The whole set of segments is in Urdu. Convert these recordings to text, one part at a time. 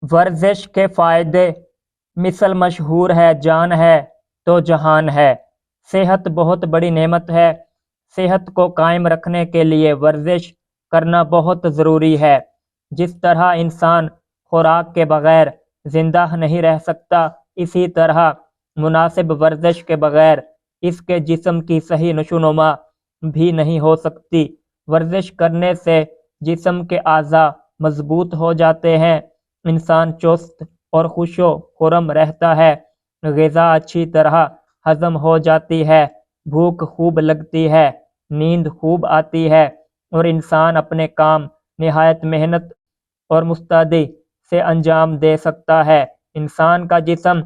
ورزش کے فائدے مثل مشہور ہے جان ہے تو جہان ہے۔ صحت بہت بڑی نعمت ہے۔ صحت کو قائم رکھنے کے لیے ورزش کرنا بہت ضروری ہے۔ جس طرح انسان خوراک کے بغیر زندہ نہیں رہ سکتا، اسی طرح مناسب ورزش کے بغیر اس کے جسم کی صحیح نشوونما بھی نہیں ہو سکتی۔ ورزش کرنے سے جسم کے اعضاء مضبوط ہو جاتے ہیں، انسان چست اور خوش و خرم رہتا ہے، غذا اچھی طرح ہضم ہو جاتی ہے، بھوک خوب لگتی ہے، نیند خوب آتی ہے، اور انسان اپنے کام نہایت محنت اور مستعدی سے انجام دے سکتا ہے۔ انسان کا جسم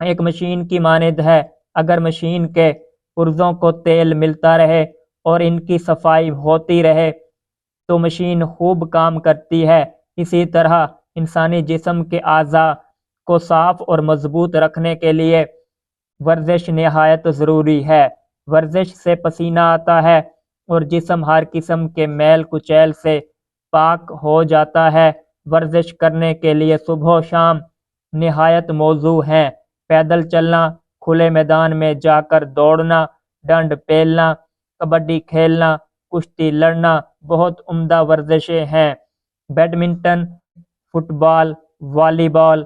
ایک مشین کی مانند ہے۔ اگر مشین کے پرزوں کو تیل ملتا رہے اور ان کی صفائی ہوتی رہے تو مشین خوب کام کرتی ہے۔ اسی طرح انسانی جسم کے اعضاء کو صاف اور مضبوط رکھنے کے لیے ورزش نہایت ضروری ہے۔ ورزش سے پسینہ آتا ہے اور جسم ہر قسم کے میل کچیل سے پاک ہو جاتا ہے۔ ورزش کرنے کے لیے صبح و شام نہایت موزوں ہیں۔ پیدل چلنا، کھلے میدان میں جا کر دوڑنا، ڈنڈ پیلنا، کبڈی کھیلنا، کشتی لڑنا بہت عمدہ ورزشیں ہیں۔ بیڈمنٹن، فٹ بال، والی بال،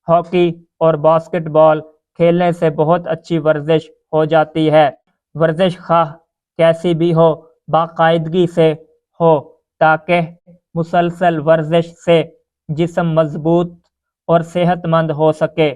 ہاکی اور باسکٹ بال کھیلنے سے بہت اچھی ورزش ہو جاتی ہے۔ ورزش خواہ کیسی بھی ہو، باقاعدگی سے ہو تاکہ مسلسل ورزش سے جسم مضبوط اور صحت مند ہو سکے۔